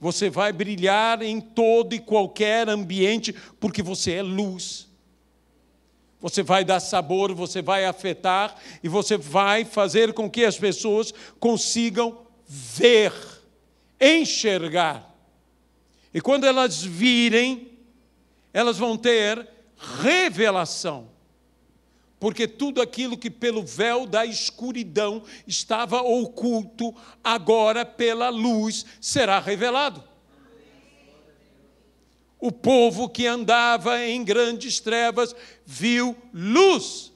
Você vai brilhar em todo e qualquer ambiente, porque você é luz. Você vai dar sabor, você vai afetar, e você vai fazer com que as pessoas consigam ver, enxergar. E quando elas virem, elas vão ter revelação. Porque tudo aquilo que pelo véu da escuridão estava oculto, agora pela luz será revelado. O povo que andava em grandes trevas viu luz.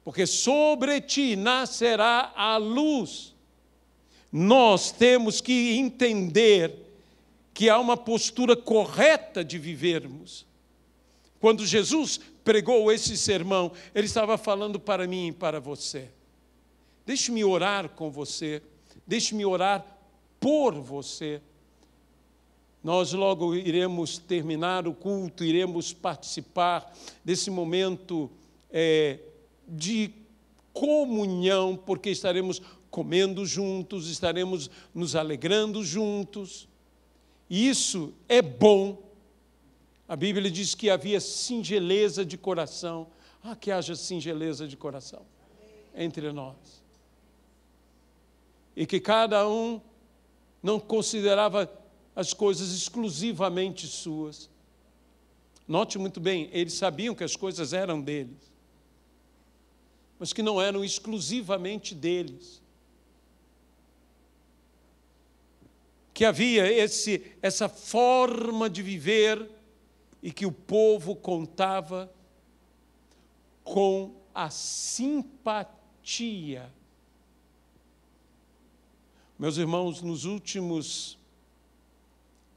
Porque sobre ti nascerá a luz. Nós temos que entender que há uma postura correta de vivermos. Quando Jesus pregou esse sermão, ele estava falando para mim e para você. Deixe-me orar com você, deixe-me orar por você. Nós logo iremos terminar o culto, iremos participar desse momento de comunhão, porque estaremos comendo juntos, estaremos nos alegrando juntos. E isso é bom. A Bíblia diz que havia singeleza de coração. Que haja singeleza de coração entre nós. E que cada um não considerava as coisas exclusivamente suas. Note muito bem, eles sabiam que as coisas eram deles, mas que não eram exclusivamente deles. Que havia essa forma de viver e que o povo contava com a simpatia. Meus irmãos, nos últimos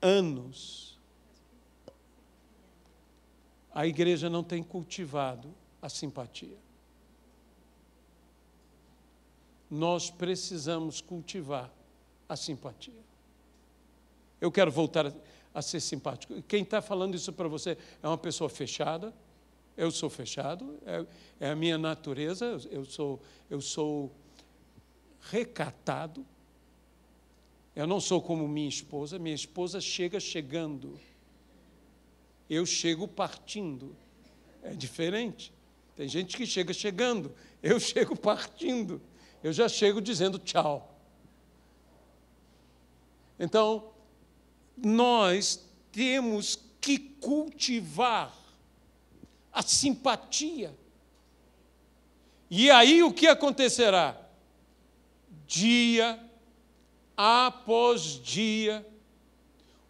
anos, a igreja não tem cultivado a simpatia. Nós precisamos cultivar a simpatia. Eu quero voltar a ser simpático. Quem está falando isso para você é uma pessoa fechada. Eu sou fechado, é a minha natureza. Eu sou recatado. Eu não sou como minha esposa chega chegando. Eu chego partindo. É diferente. Tem gente que chega chegando, eu chego partindo. Eu já chego dizendo tchau. Então, nós temos que cultivar a simpatia. E aí o que acontecerá? Dia após dia,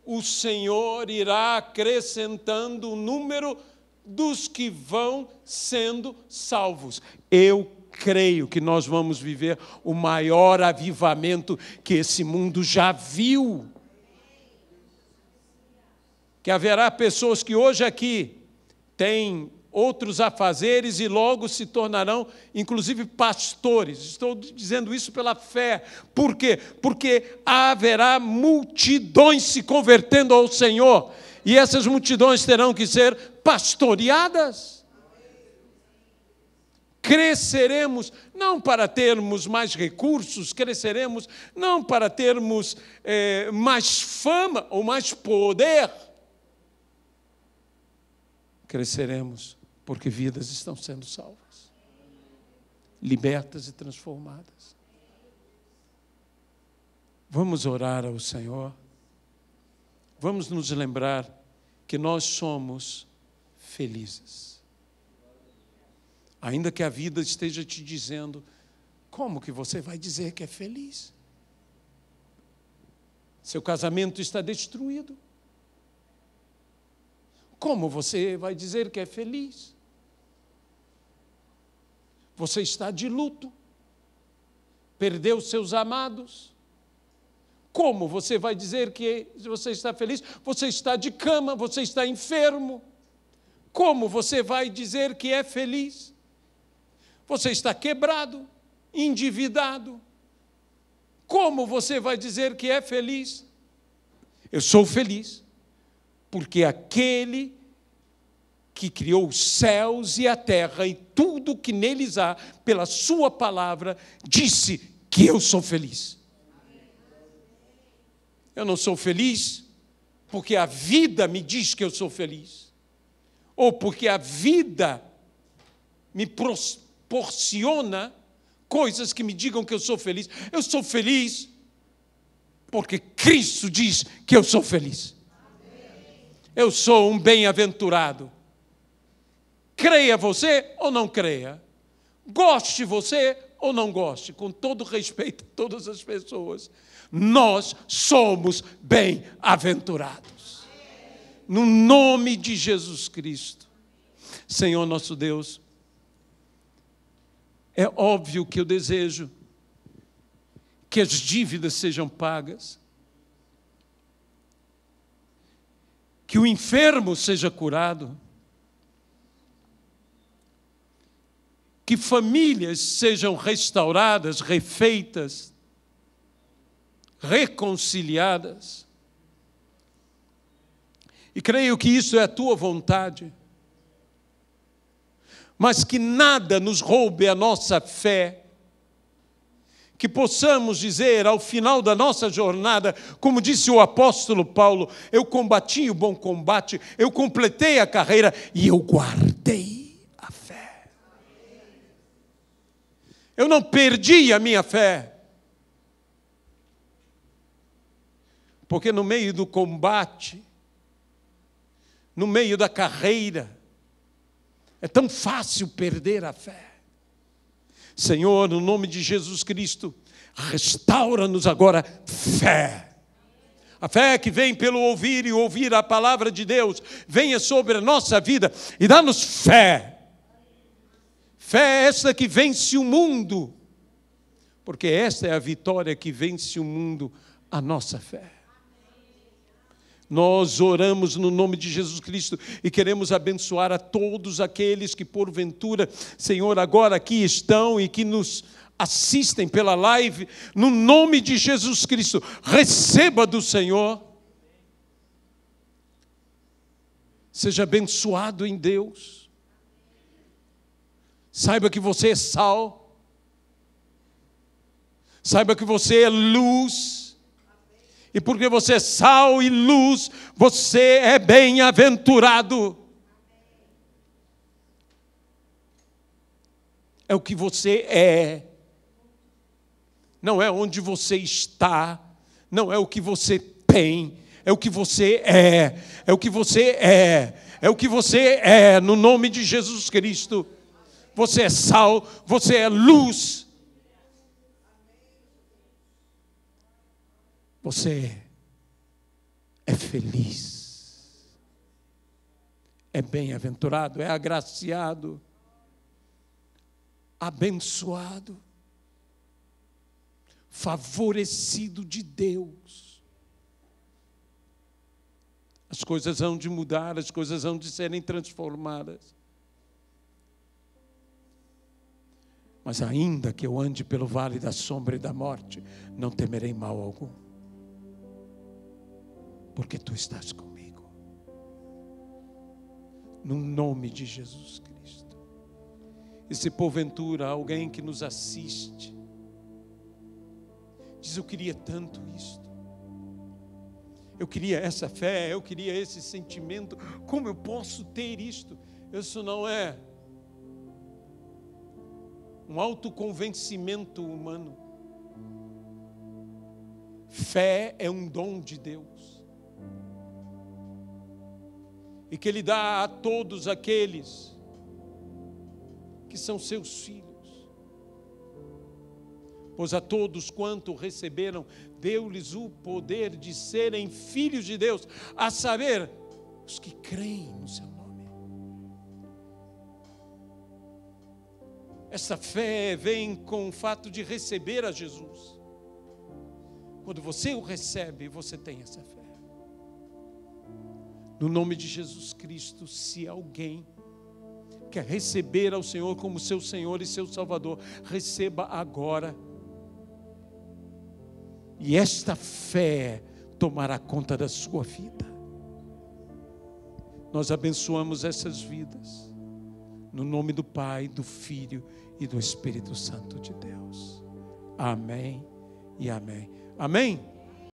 o Senhor irá acrescentando o número dos que vão sendo salvos. Eu creio que nós vamos viver o maior avivamento que esse mundo já viu. Que haverá pessoas que hoje aqui têm outros afazeres e logo se tornarão, inclusive, pastores. Estou dizendo isso pela fé. Por quê? Porque haverá multidões se convertendo ao Senhor. E essas multidões terão que ser pastoreadas. Cresceremos não para termos mais recursos, cresceremos não para termos mais fama ou mais poder. Cresceremos porque vidas estão sendo salvas, libertas e transformadas. Vamos orar ao Senhor. Vamos nos lembrar que nós somos felizes. Ainda que a vida esteja te dizendo, como que você vai dizer que é feliz? Seu casamento está destruído. Como você vai dizer que é feliz? Você está de luto, perdeu seus amados. Como você vai dizer que você está feliz? Você está de cama, você está enfermo. Como você vai dizer que é feliz? Você está quebrado, endividado. Como você vai dizer que é feliz? Eu sou feliz, porque aquele que criou os céus e a terra e tudo que neles há, pela sua palavra, disse que eu sou feliz. Eu não sou feliz porque a vida me diz que eu sou feliz, ou porque a vida me proporciona coisas que me digam que eu sou feliz. Eu sou feliz porque Cristo diz que eu sou feliz. Eu sou um bem-aventurado. Creia você ou não creia. Goste você ou não goste. Com todo respeito a todas as pessoas. Nós somos bem-aventurados. No nome de Jesus Cristo. Senhor nosso Deus, é óbvio que eu desejo que as dívidas sejam pagas, que o enfermo seja curado, que famílias sejam restauradas, refeitas, reconciliadas. E creio que isso é a tua vontade. Mas que nada nos roube a nossa fé, que possamos dizer ao final da nossa jornada, como disse o apóstolo Paulo, eu combati o bom combate, eu completei a carreira e eu guardei a fé. Eu não perdi a minha fé, porque no meio do combate, no meio da carreira, é tão fácil perder a fé. Senhor, no nome de Jesus Cristo, restaura-nos agora fé. A fé que vem pelo ouvir e ouvir a palavra de Deus, venha sobre a nossa vida e dá-nos fé. Fé esta que vence o mundo, porque esta é a vitória que vence o mundo, a nossa fé. Nós oramos no nome de Jesus Cristo e queremos abençoar a todos aqueles que porventura, Senhor, agora aqui estão e que nos assistem pela live, no nome de Jesus Cristo, receba do Senhor. Seja abençoado em Deus. Saiba que você é sal. Saiba que você é luz. E porque você é sal e luz, você é bem-aventurado. É o que você é. Não é onde você está. Não é o que você tem. É o que você é. É o que você é. É o que você é, no nome de Jesus Cristo. Você é sal, você é luz. Você é feliz, é bem-aventurado, é agraciado, abençoado, favorecido de Deus. As coisas hão de mudar, as coisas hão de serem transformadas. Mas ainda que eu ande pelo vale da sombra e da morte, não temerei mal algum. Porque tu estás comigo. No nome de Jesus Cristo. E se porventura alguém que nos assiste diz: eu queria tanto isto, eu queria essa fé, eu queria esse sentimento, como eu posso ter isto? Isso não é um autoconvencimento humano. Fé é um dom de Deus. E que Ele dá a todos aqueles que são seus filhos. Pois a todos quanto receberam, deu-lhes o poder de serem filhos de Deus, a saber, os que creem no seu nome. Essa fé vem com o fato de receber a Jesus. Quando você o recebe, você tem essa fé. No nome de Jesus Cristo, se alguém quer receber ao Senhor como seu Senhor e seu Salvador, receba agora. E esta fé tomará conta da sua vida. Nós abençoamos essas vidas. No nome do Pai, do Filho e do Espírito Santo de Deus. Amém e amém. Amém?